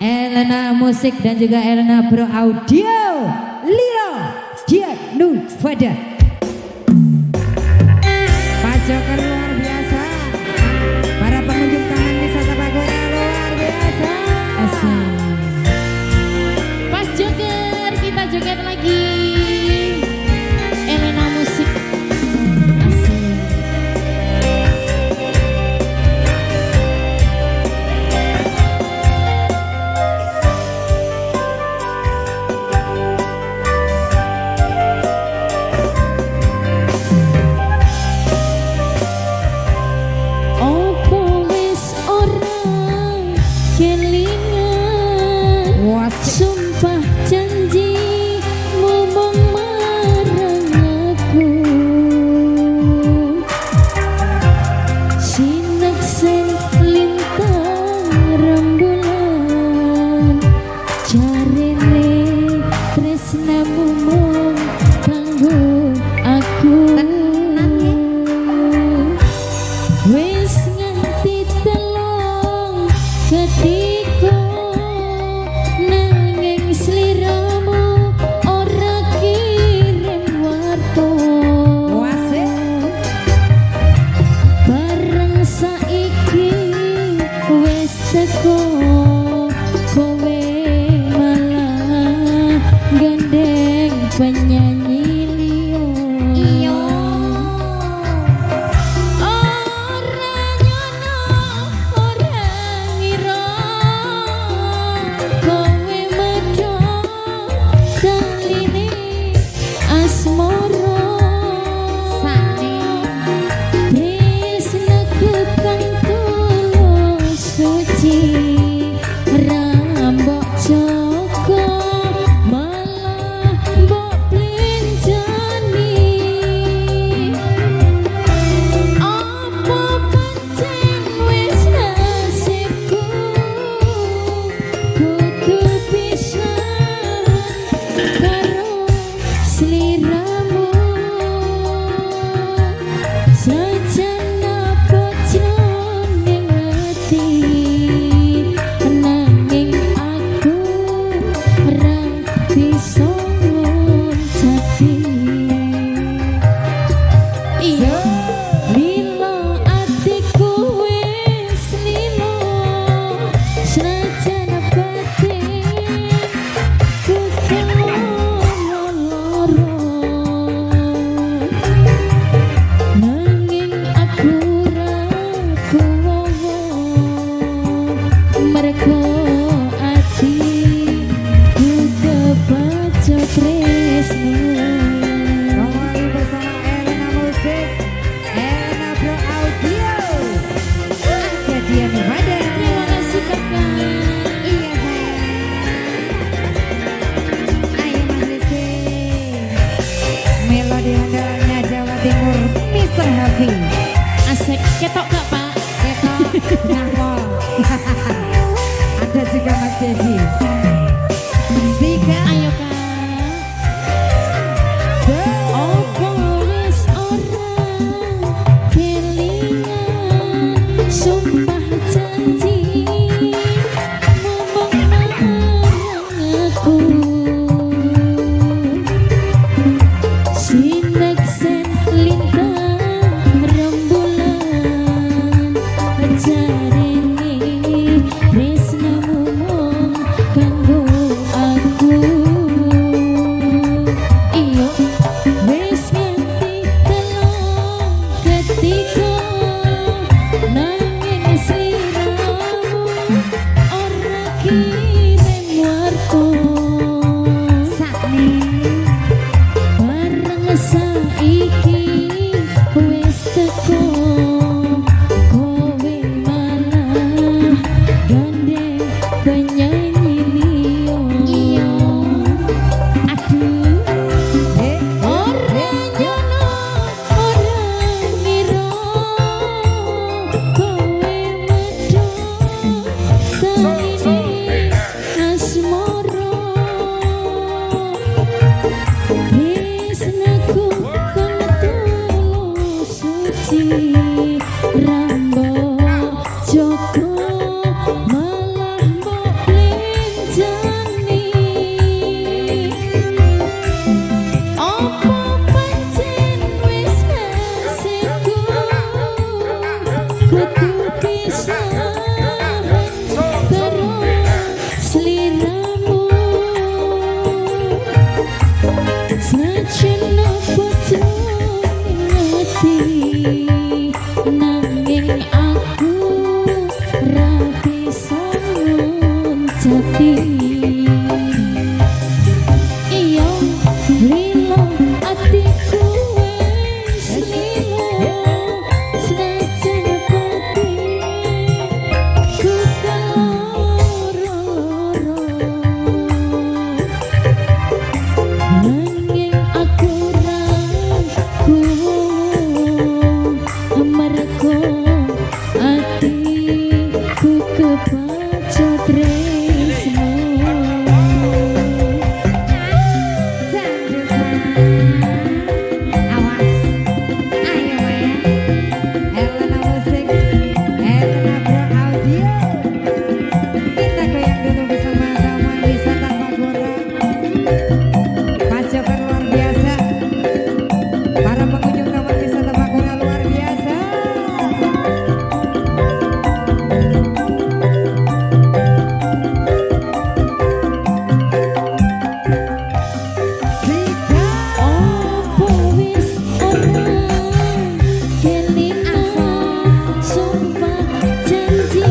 Elena Musik dan juga Elena Pro Audio. Lilo Dia Nufada. Pajokan luar biasa. Para pengunjung Taman Wisata Bagora luar biasa. Asik. Pas joget, kita joget lagi. Elena Musik. Asik. Wasit. Sumpah janji ngomong marang aku, sineksen lintang rembulan, jarene tresnamu mung kanggo aku. Wis nganti telung ketika nanging sliramu ora kirim warta. Bareng saiki wis teko kowe malah gandeng penyanyi liya. Iya. Ora nyono ora ngira kowe medho daline asmara. Sane tresnaku kang tulus suci rambok joko malah mbok plenjani. Apa pancen wis nasibku kudu pisah karo sliramu. Sajan apa jroning ati nanging aku ora bisa jati. Iya lilo atiku wis lilo sajan batin ku loro. Nanging aku rapuh mergo ati ku kebaca tresno. Kembali bersama Elena Musik, Elena Pro Audio. Ada Dia Nufada. Terima kasih kakak. Iya sayang. Ayo Mas Rizky. Melodi andalannya Jawa Timur, Mr. Hafi. Asik ketok gak pak? Ketok Nangol. Ada juga Mas Dedi. Zika. Ayo kak. Opo wis ora kelingan sumpah janji ngomong marang aku, sineksen lintang rembulan, jarene tresnamu mung kanggo aku. Iyo wis nganti telung ketika nanging sliramu ora kirim warta. Sakni. Bareng saiki wis teko kowe malah gandeng penyanyi liya. Iya. Aduh ora nyono ora ngira kowe medho daline jati iyo lilo atiku wis lilo senajan pati ku kaloro nanging aku ragu amarga atiku kebaca tresno Awas, ayo ya. Elena Musik, Elena Pro Audio. Kita goyang dulu bersama teman wisata Magora. Mas Joker luar biasa. Para pengunjung taman wisata Magora luar biasa. Sika. opo wis ora kelingan sumpah janji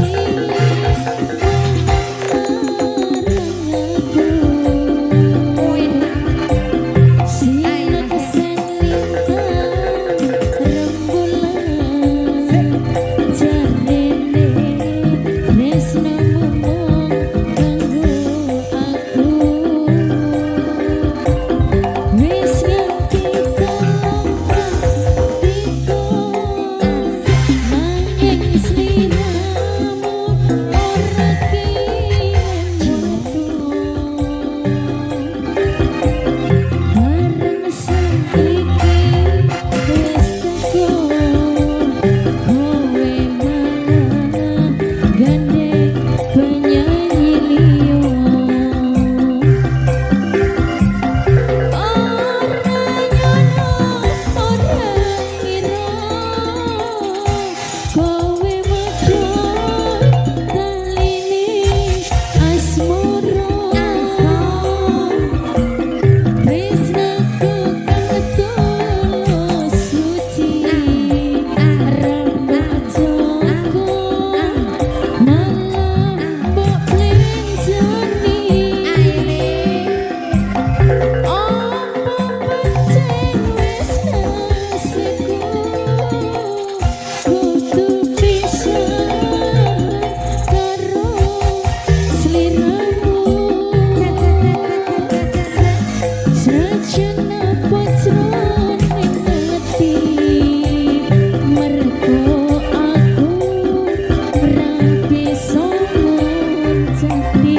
sinar sen lintang rembulan jarene tresno mung kanggo aku wis ngerti kalangkatiku nanging sliramu ora kirim bareng saiki wis teko kowe malah gandeng penyanyi liya kowe medhot taline asmara tresnaku ketulus suci rambut malah mbok plenjani opo pancen wis nasibku kudu pisah karo sliramu senajan apa jroning ati mergo aku ora bisa mencati